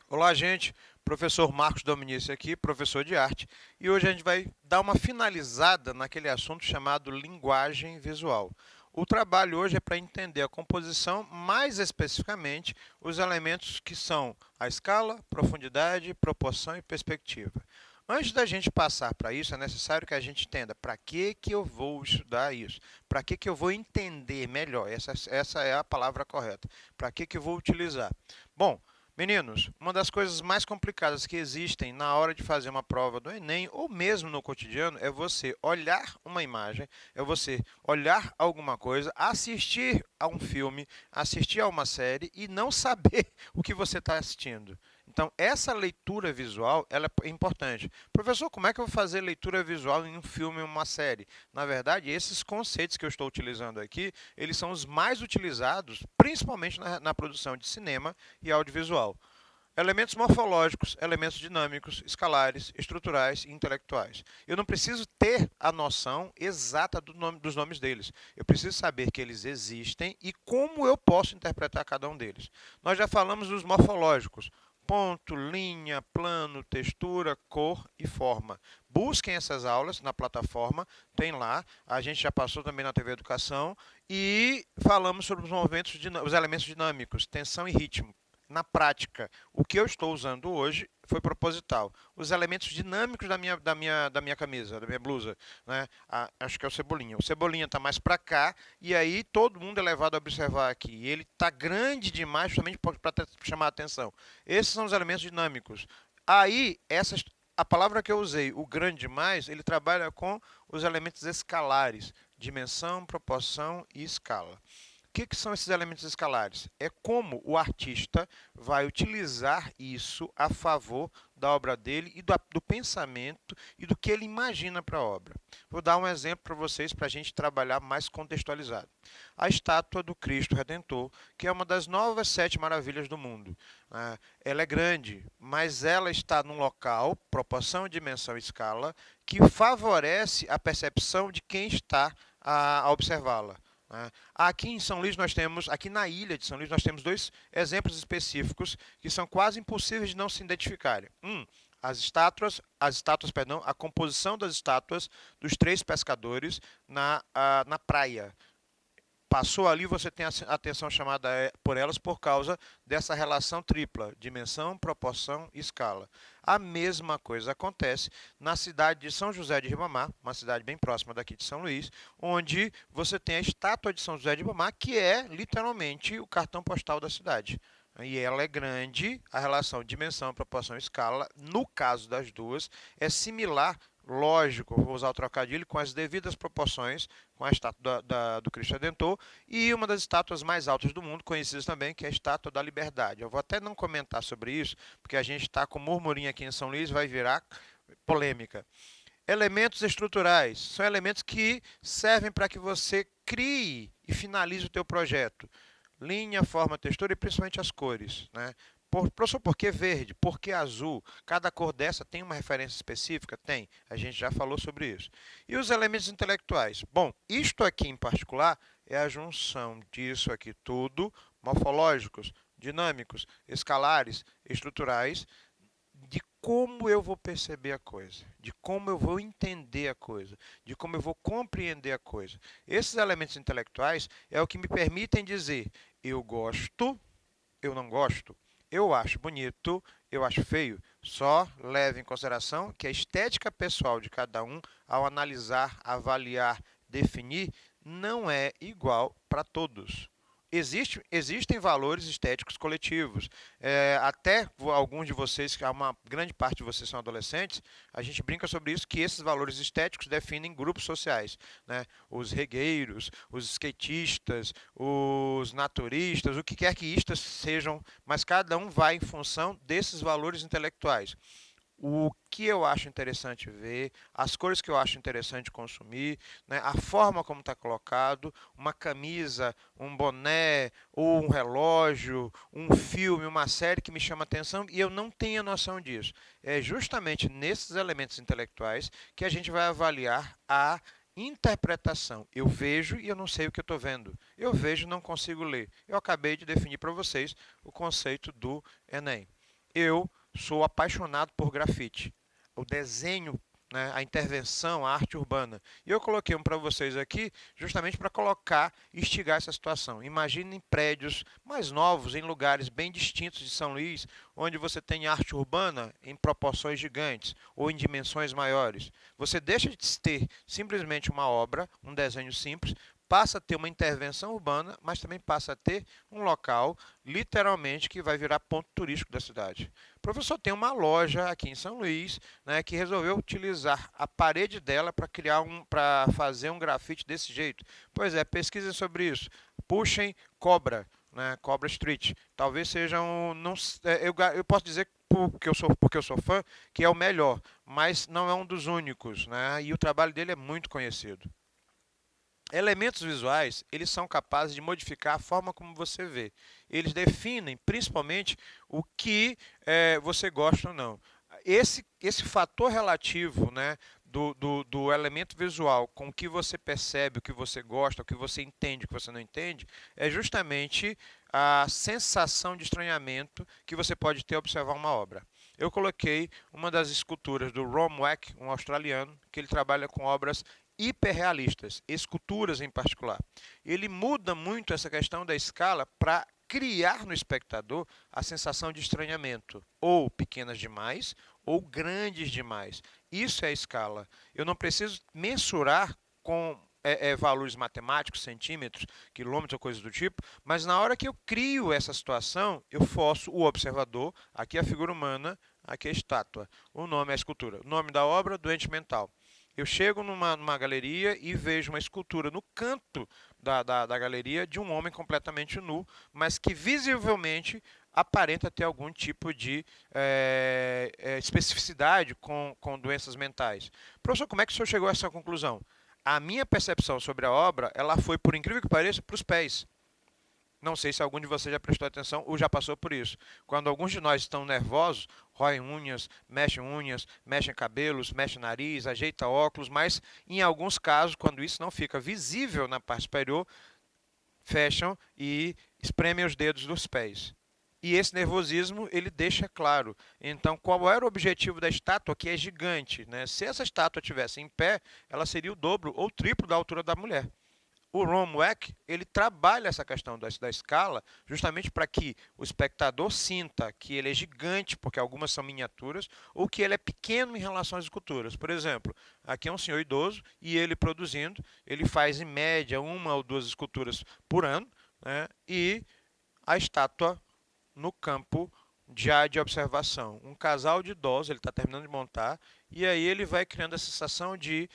Olá, gente. Professor Marcos Dominici aqui, professor de arte, e hoje a gente vai dar uma finalizada naquele assunto chamado linguagem visual. O trabalho hoje é para entender a composição, mais especificamente os elementos que são a escala, profundidade, proporção e perspectiva. Antes da gente passar para isso, é necessário que a gente entenda para que eu vou estudar isso, para que eu vou entender melhor, essa é a palavra correta, para que eu vou utilizar. Bom, meninos, uma das coisas mais complicadas que existem na hora de fazer uma prova do Enem, ou mesmo no cotidiano, é você olhar uma imagem, é você olhar alguma coisa, assistir a um filme, assistir a uma série e não saber o que você está assistindo. Então, essa leitura visual ela é importante. Professor, como é que eu vou fazer leitura visual em um filme ou uma série? Na verdade, esses conceitos que eu estou utilizando aqui, eles são os mais utilizados, principalmente na produção de cinema e audiovisual. Elementos morfológicos, elementos dinâmicos, escalares, estruturais e intelectuais. Eu não preciso ter a noção exata dos nomes deles. Eu preciso saber que eles existem e como eu posso interpretar cada um deles. Nós já falamos dos morfológicos. Ponto, linha, plano, textura, cor e forma. Busquem essas aulas na plataforma, tem lá. A gente já passou também na TV Educação e falamos sobre os elementos dinâmicos, tensão e ritmo. Na prática, o que eu estou usando hoje foi proposital. Os elementos dinâmicos da minha camisa, da minha blusa, né? Acho que é o Cebolinha. O Cebolinha está mais para cá e aí todo mundo é levado a observar aqui. Ele está grande demais justamente para chamar a atenção. Esses são os elementos dinâmicos. Aí, a palavra que eu usei, o grande demais, ele trabalha com os elementos escalares, dimensão, proporção e escala. O que são esses elementos escalares? É como o artista vai utilizar isso a favor da obra dele e do pensamento e do que ele imagina para a obra. Vou dar um exemplo para vocês para a gente trabalhar mais contextualizado. A estátua do Cristo Redentor, que é uma das novas 7 maravilhas do mundo. Ela é grande, mas ela está num local, proporção, dimensão e escala, que favorece a percepção de quem está a observá-la. Aqui em São Luís aqui na ilha de São Luís, nós temos 2 exemplos específicos que são quase impossíveis de não se identificarem. A composição das estátuas dos 3 pescadores na praia. Passou ali, você tem a atenção chamada por elas por causa dessa relação tripla, dimensão, proporção e escala. A mesma coisa acontece na cidade de São José de Ribamar, uma cidade bem próxima daqui de São Luís, onde você tem a estátua de São José de Ribamar, que é literalmente o cartão postal da cidade. E ela é grande, a relação dimensão, proporção e escala, no caso das duas, é similar. Lógico, vou usar o trocadilho, com as devidas proporções com a estátua do Cristo Redentor e uma das estátuas mais altas do mundo, conhecidas também, que é a Estátua da Liberdade. Eu vou até não comentar sobre isso, porque a gente está com murmurinho aqui em São Luís, vai virar polêmica. Elementos estruturais são elementos que servem para que você crie e finalize o teu projeto. Linha, forma, textura e principalmente as cores, né? Professor, por que verde? Por que azul? Cada cor dessa tem uma referência específica? Tem. A gente já falou sobre isso. E os elementos intelectuais? Bom, isto aqui em particular é a junção disso aqui tudo, morfológicos, dinâmicos, escalares, estruturais, de como eu vou perceber a coisa, de como eu vou entender a coisa, de como eu vou compreender a coisa. Esses elementos intelectuais é o que me permitem dizer eu gosto, eu não gosto. Eu acho bonito, eu acho feio. Só leve em consideração que a estética pessoal de cada um, ao analisar, avaliar, definir, não é igual para todos. Existem valores estéticos coletivos. Até alguns de vocês, uma grande parte de vocês são adolescentes, a gente brinca sobre isso, que esses valores estéticos definem grupos sociais, né? Os regueiros, os skatistas, os naturistas, o que quer que istas sejam, mas cada um vai em função desses valores intelectuais. o que eu acho interessante ver, as cores que eu acho interessante consumir, né, a forma como está colocado, uma camisa, um boné, ou um relógio, um filme, uma série que me chama atenção e eu não tenho noção disso. É justamente nesses elementos intelectuais que a gente vai avaliar a interpretação. Eu vejo e eu não sei o que eu estou vendo. Eu vejo e não consigo ler. Eu acabei de definir para vocês o conceito do Enem. Eu sou apaixonado por grafite, o desenho, né, a intervenção, a arte urbana. E eu coloquei um para vocês aqui, justamente para colocar e instigar essa situação. Imaginem prédios mais novos, em lugares bem distintos de São Luís, onde você tem arte urbana em proporções gigantes ou em dimensões maiores. Você deixa de ter simplesmente uma obra, um desenho simples, passa a ter uma intervenção urbana, mas também passa a ter um local, literalmente, que vai virar ponto turístico da cidade. O professor tem uma loja aqui em São Luís, né, que resolveu utilizar a parede dela para fazer um grafite desse jeito. Pois é, pesquisem sobre isso. Puxem Cobra, né, Cobra Street. Talvez seja um, não, eu posso dizer porque eu sou fã, que é o melhor, mas não é um dos únicos, né? E o trabalho dele é muito conhecido. Elementos visuais, eles são capazes de modificar a forma como você vê. Eles definem, principalmente, o que você gosta ou não. Esse fator relativo, né, do elemento visual com o que você percebe, o que você gosta, o que você entende, o que você não entende, é justamente a sensação de estranhamento que você pode ter ao observar uma obra. Eu coloquei uma das esculturas do Ron Weck, um australiano, que ele trabalha com obras hiperrealistas, esculturas em particular. Ele muda muito essa questão da escala para criar no espectador a sensação de estranhamento, ou pequenas demais, ou grandes demais. Isso é a escala. Eu não preciso mensurar com valores matemáticos, centímetros, quilômetros ou coisas do tipo, mas na hora que eu crio essa situação, eu forço o observador, aqui a figura humana, aqui a estátua, o nome é a escultura, o nome da obra, doente mental. Eu chego numa galeria e vejo uma escultura no canto da galeria de um homem completamente nu, mas que visivelmente aparenta ter algum tipo de especificidade com doenças mentais. Professor, como é que o senhor chegou a essa conclusão? A minha percepção sobre a obra, ela foi, por incrível que pareça, para os pés. Não sei se algum de vocês já prestou atenção ou já passou por isso. Quando alguns de nós estão nervosos, roem unhas, mexem cabelos, mexem nariz, ajeita óculos, mas em alguns casos, quando isso não fica visível na parte superior, fecham e espremem os dedos dos pés. E esse nervosismo ele deixa claro. Então, qual era o objetivo da estátua, que é gigante, né? Se essa estátua tivesse em pé, ela seria o dobro ou o triplo da altura da mulher. O Ron Weck, ele trabalha essa questão da escala justamente para que o espectador sinta que ele é gigante, porque algumas são miniaturas, ou que ele é pequeno em relação às esculturas. Por exemplo, aqui é um senhor idoso e ele produzindo, ele faz em média uma ou duas esculturas por ano, né? E a estátua no campo já de observação. Um casal de idosos, ele está terminando de montar, e aí ele vai criando a sensação de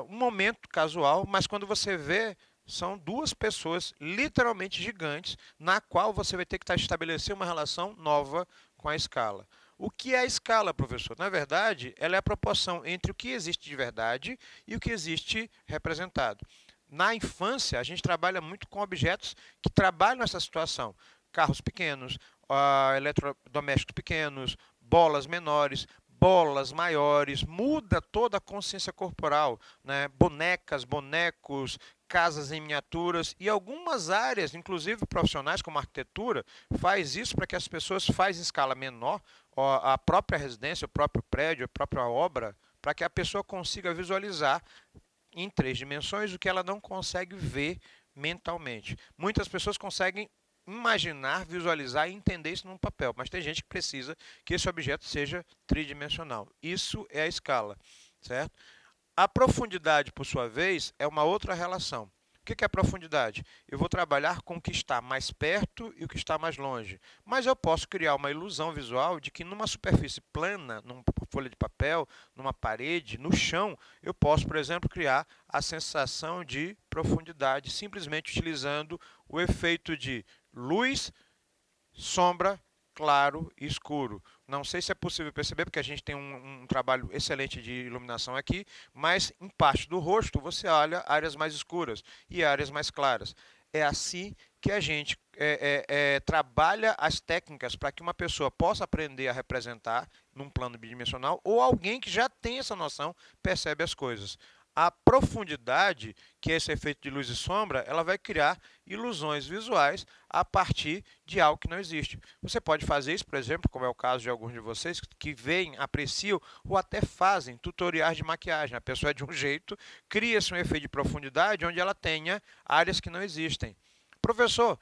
um momento casual, mas quando você vê, são duas pessoas literalmente gigantes, na qual você vai ter que estabelecer uma relação nova com a escala. O que é a escala, professor? Na verdade, ela é a proporção entre o que existe de verdade e o que existe representado. Na infância, a gente trabalha muito com objetos que trabalham essa situação. Carros pequenos, eletrodomésticos pequenos, bolas menores, bolas maiores, muda toda a consciência corporal, né? Bonecas, bonecos, casas em miniaturas e algumas áreas, inclusive profissionais como arquitetura, faz isso para que as pessoas façam em escala menor, a própria residência, o próprio prédio, a própria obra, para que a pessoa consiga visualizar em três dimensões o que ela não consegue ver mentalmente. Muitas pessoas conseguem imaginar, visualizar e entender isso num papel, mas tem gente que precisa que esse objeto seja tridimensional. Isso é a escala, certo? A profundidade, por sua vez, é uma outra relação. O que é a profundidade? Eu vou trabalhar com o que está mais perto e o que está mais longe. Mas eu posso criar uma ilusão visual de que numa superfície plana, numa folha de papel, numa parede, no chão, eu posso, por exemplo, criar a sensação de profundidade, simplesmente utilizando o efeito de luz, sombra claro e escuro. Não sei se é possível perceber, porque a gente tem um trabalho excelente de iluminação aqui, mas em parte do rosto você olha áreas mais escuras e áreas mais claras. É assim que a gente trabalha as técnicas para que uma pessoa possa aprender a representar num plano bidimensional, ou alguém que já tem essa noção percebe as coisas. A profundidade, que é esse efeito de luz e sombra, ela vai criar ilusões visuais a partir de algo que não existe. Você pode fazer isso, por exemplo, como é o caso de alguns de vocês, que veem, apreciam ou até fazem tutoriais de maquiagem. A pessoa é de um jeito, cria-se um efeito de profundidade onde ela tenha áreas que não existem. Professor,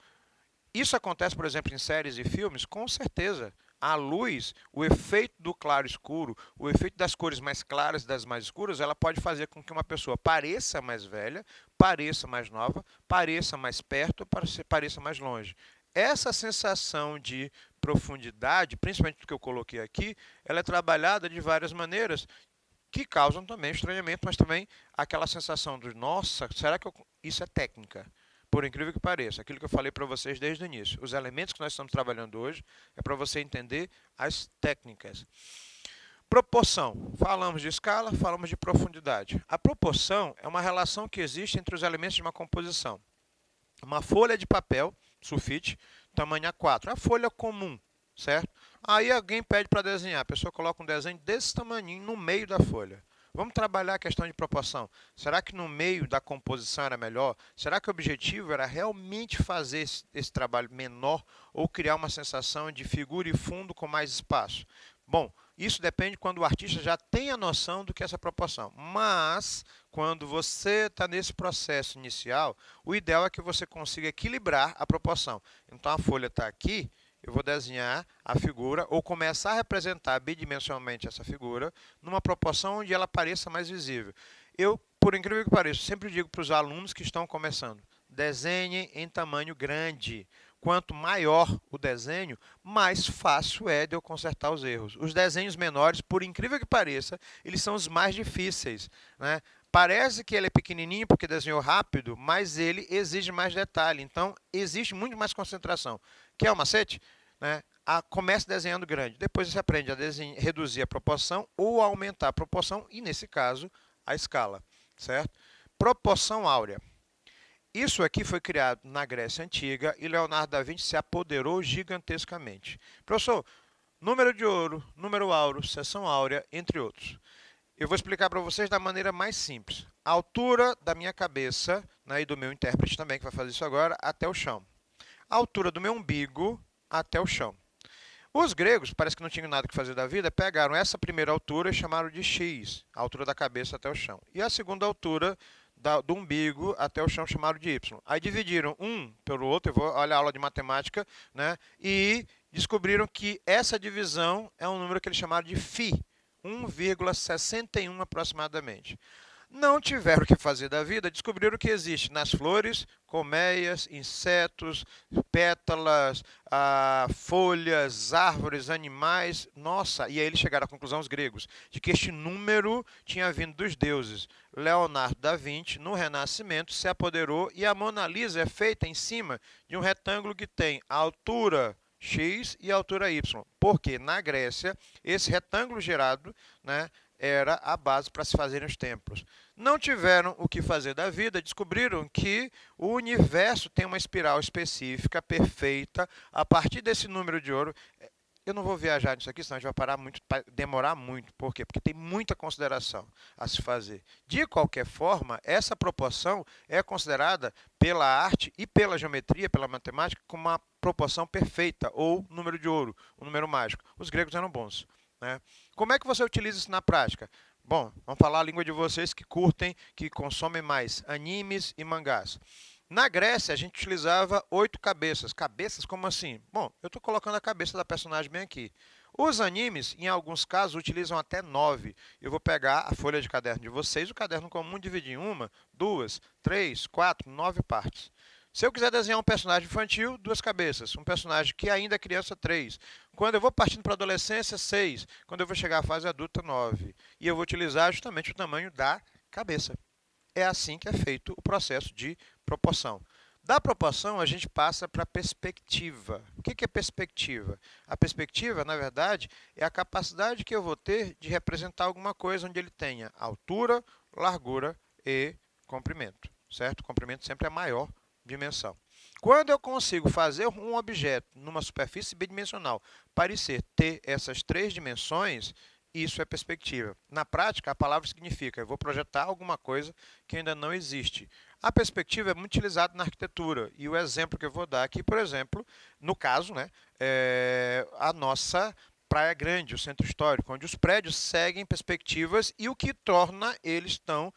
isso acontece, por exemplo, em séries e filmes? Com certeza. A luz, o efeito do claro escuro, o efeito das cores mais claras e das mais escuras, ela pode fazer com que uma pessoa pareça mais velha, pareça mais nova, pareça mais perto, pareça mais longe. Essa sensação de profundidade, principalmente do que eu coloquei aqui, ela é trabalhada de várias maneiras que causam também estranhamento, mas também aquela sensação de, nossa, será que isso é técnica? Por incrível que pareça, aquilo que eu falei para vocês desde o início, os elementos que nós estamos trabalhando hoje é para você entender as técnicas. Proporção. Falamos de escala, falamos de profundidade. A proporção é uma relação que existe entre os elementos de uma composição. Uma folha de papel, sulfite, tamanho A4, a folha comum, certo? Aí alguém pede para desenhar, a pessoa coloca um desenho desse tamanhinho no meio da folha. Vamos trabalhar a questão de proporção. Será que no meio da composição era melhor? Será que o objetivo era realmente fazer esse trabalho menor ou criar uma sensação de figura e fundo com mais espaço? Bom, isso depende quando o artista já tem a noção do que é essa proporção. Mas, quando você está nesse processo inicial, o ideal é que você consiga equilibrar a proporção. Então, a folha está aqui, eu vou desenhar a figura ou começar a representar bidimensionalmente essa figura numa proporção onde ela pareça mais visível. Eu, por incrível que pareça, sempre digo para os alunos que estão começando, desenhem em tamanho grande. Quanto maior o desenho, mais fácil é de eu consertar os erros. Os desenhos menores, por incrível que pareça, eles são os mais difíceis, né? Parece que ele é pequenininho porque desenhou rápido, mas ele exige mais detalhe. Então, existe muito mais concentração. Quer um macete? Né? Comece desenhando grande. Depois você aprende a reduzir a proporção ou aumentar a proporção e, nesse caso, a escala. Certo? Proporção áurea. Isso aqui foi criado na Grécia Antiga e Leonardo da Vinci se apoderou gigantescamente. Professor, número de ouro, número áureo, seção áurea, entre outros. Eu vou explicar para vocês da maneira mais simples. A altura da minha cabeça, né, e do meu intérprete também, que vai fazer isso agora, até o chão. A altura do meu umbigo até o chão. Os gregos, parece que não tinham nada que fazer da vida, pegaram essa primeira altura e chamaram de x, a altura da cabeça até o chão. E a segunda altura do umbigo até o chão chamaram de y. Aí dividiram um pelo outro, eu vou olhar a aula de matemática, né, e descobriram que essa divisão é um número que eles chamaram de φ, 1,61 aproximadamente. Não tiveram o que fazer da vida, descobriram que existe nas flores, colmeias, insetos, pétalas, folhas, árvores, animais. Nossa, e aí eles chegaram à conclusão, os gregos, de que este número tinha vindo dos deuses. Leonardo da Vinci, no Renascimento, se apoderou e a Mona Lisa é feita em cima de um retângulo que tem a altura x e a altura y. Porque na Grécia, esse retângulo gerado, né, era a base para se fazerem os templos. Não tiveram o que fazer da vida, descobriram que o universo tem uma espiral específica, perfeita, a partir desse número de ouro. Eu não vou viajar nisso aqui, senão a gente vai parar muito, demorar muito. Por quê? Porque tem muita consideração a se fazer. De qualquer forma, essa proporção é considerada pela arte e pela geometria, pela matemática, como uma proporção perfeita, ou número de ouro, o número mágico. Os gregos eram bons. Né? Como é que você utiliza isso na prática? Bom, vamos falar a língua de vocês que curtem, que consomem mais animes e mangás. Na Grécia, a gente utilizava 8 cabeças. Cabeças como assim? Bom, eu estou colocando a cabeça da personagem bem aqui. Os animes, em alguns casos, utilizam até 9. Eu vou pegar a folha de caderno de vocês, o caderno comum, dividir em 1, 2, 3, 4, 9 partes. Se eu quiser desenhar um personagem infantil, 2 cabeças. Um personagem que ainda é criança, 3. Quando eu vou partindo para a adolescência, 6. Quando eu vou chegar à fase adulta, 9. E eu vou utilizar justamente o tamanho da cabeça. É assim que é feito o processo de proporção. Da proporção, a gente passa para a perspectiva. O que é perspectiva? A perspectiva, na verdade, é a capacidade que eu vou ter de representar alguma coisa onde ele tenha altura, largura e comprimento, certo? O comprimento sempre é a maior dimensão. Quando eu consigo fazer um objeto numa superfície bidimensional parecer ter essas três dimensões, isso é perspectiva. Na prática, a palavra significa eu vou projetar alguma coisa que ainda não existe. A perspectiva é muito utilizada na arquitetura. E o exemplo que eu vou dar aqui, por exemplo, no caso, né, é a nossa Praia Grande, o centro histórico, onde os prédios seguem perspectivas e o que torna eles tão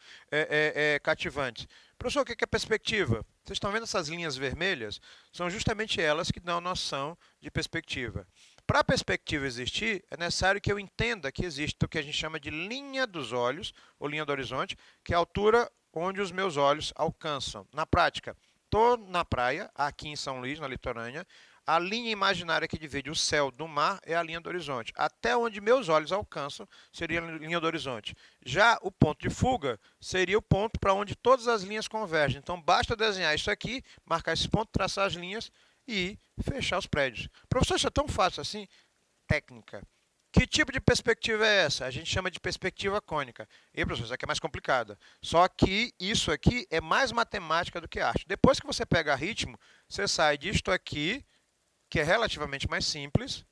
cativantes. Professor, o que é perspectiva? Vocês estão vendo essas linhas vermelhas? São justamente elas que dão noção de perspectiva. Para a perspectiva existir, é necessário que eu entenda que existe o que a gente chama de linha dos olhos, ou linha do horizonte, que é a altura onde os meus olhos alcançam. Na prática, estou na praia, aqui em São Luís, na litorânea, a linha imaginária que divide o céu do mar é a linha do horizonte. Até onde meus olhos alcançam seria a linha do horizonte. Já o ponto de fuga seria o ponto para onde todas as linhas convergem. Então, basta desenhar isso aqui, marcar esse ponto, traçar as linhas e fechar os prédios. Professor, isso é tão fácil assim? Técnica. Que tipo de perspectiva é essa? A gente chama de perspectiva cônica. E, professor, isso aqui é mais complicada. Só que isso aqui é mais matemática do que arte. Depois que você pega ritmo, você sai disto aqui, que é relativamente mais simples,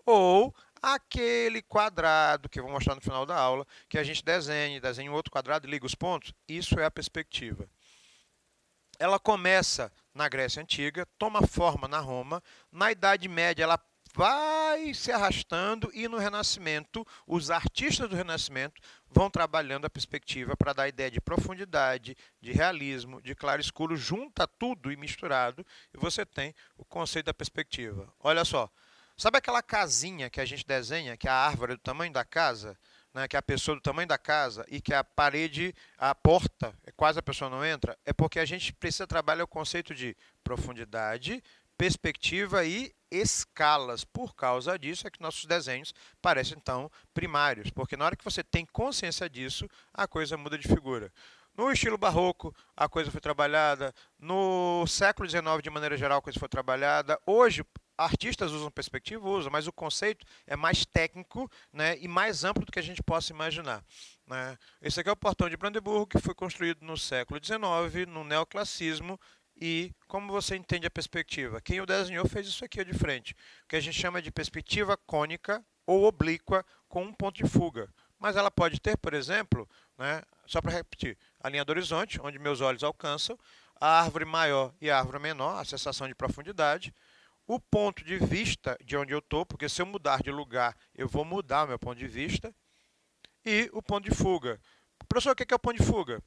ou aquele quadrado, que eu vou mostrar no final da aula, que a gente desenha um outro quadrado e liga os pontos. Isso é a perspectiva. Ela começa na Grécia Antiga, toma forma na Roma, na Idade Média ela vai se arrastando e no Renascimento, os artistas do Renascimento vão trabalhando a perspectiva para dar a ideia de profundidade, de realismo, de claro-escuro, junta tudo e misturado, e você tem o conceito da perspectiva. Olha só, sabe aquela casinha que a gente desenha, que é a árvore do tamanho da casa, né, que é a pessoa do tamanho da casa e que a parede, a porta, quase a pessoa não entra? É porque a gente precisa trabalhar o conceito de profundidade, perspectiva e escalas. Por causa disso é que nossos desenhos parecem tão primários, porque na hora que você tem consciência disso, a coisa muda de figura. No estilo barroco, a coisa foi trabalhada. No século XIX, de maneira geral, a coisa foi trabalhada. Hoje, artistas usam perspectiva, usam, mas o conceito é mais técnico, né, e mais amplo do que a gente possa imaginar. Né? Esse aqui é o portão de Brandeburgo, que foi construído no século XIX, no neoclassicismo. E como você entende a perspectiva? Quem o desenhou fez isso aqui de frente, que a gente chama de perspectiva cônica ou oblíqua com um ponto de fuga. Mas ela pode ter, por exemplo, né, só para repetir, a linha do horizonte, onde meus olhos alcançam, a árvore maior e a árvore menor, a sensação de profundidade, o ponto de vista de onde eu estou, porque se eu mudar de lugar, eu vou mudar o meu ponto de vista, e o ponto de fuga. Professor, o que é o ponto de fuga?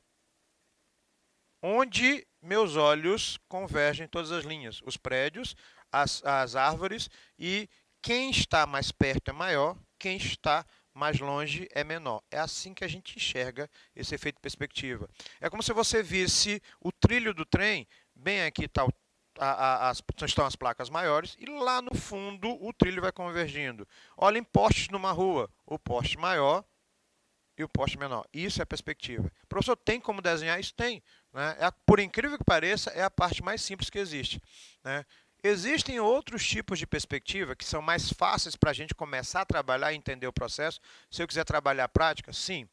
Onde meus olhos convergem todas as linhas, os prédios, as árvores, e quem está mais perto é maior, quem está mais longe é menor. É assim que a gente enxerga esse efeito de perspectiva. É como se você visse o trilho do trem, bem aqui está estão as placas maiores, e lá no fundo o trilho vai convergindo. Olhem postes numa rua, o poste maior e o poste menor. Isso é perspectiva. Professor, tem como desenhar isso? Tem. Né? Por incrível que pareça, é a parte mais simples que existe. Né? Existem outros tipos de perspectiva que são mais fáceis para a gente começar a trabalhar e entender o processo. Se eu quiser trabalhar a prática, sim.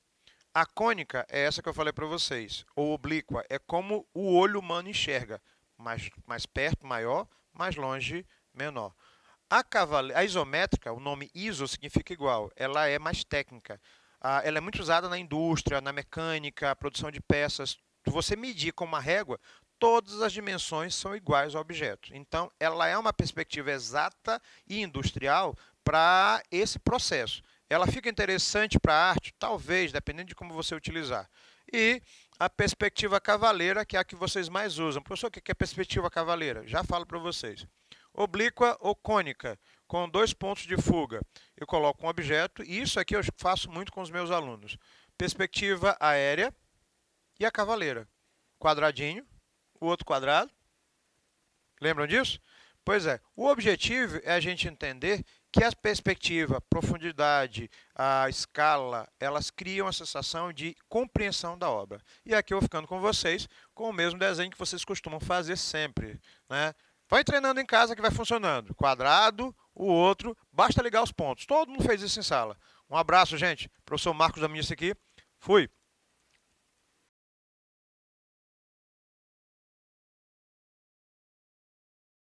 A cônica é essa que eu falei para vocês. Ou oblíqua é como o olho humano enxerga. Mais perto, maior, mais longe, menor. A isométrica, o nome iso significa igual. Ela é mais técnica. Ela é muito usada na indústria, na mecânica, produção de peças. Se você medir com uma régua, todas as dimensões são iguais ao objeto. Então, ela é uma perspectiva exata e industrial para esse processo. Ela fica interessante para a arte? Talvez, dependendo de como você utilizar. E a perspectiva cavaleira, que é a que vocês mais usam. Professor, o que é perspectiva cavaleira? Já falo para vocês. Oblíqua ou cônica, com dois pontos de fuga. Eu coloco um objeto, e isso aqui eu faço muito com os meus alunos. Perspectiva aérea e a cavaleira. Quadradinho, o outro quadrado. Lembram disso? Pois é, o objetivo é a gente entender que a perspectiva, a profundidade, a escala, elas criam a sensação de compreensão da obra. E aqui eu vou ficando com vocês com o mesmo desenho que vocês costumam fazer sempre, né? Vai treinando em casa que vai funcionando. Quadrado, o outro, basta ligar os pontos. Todo mundo fez isso em sala. Um abraço, gente. Professor Marcos Domingos aqui. Fui.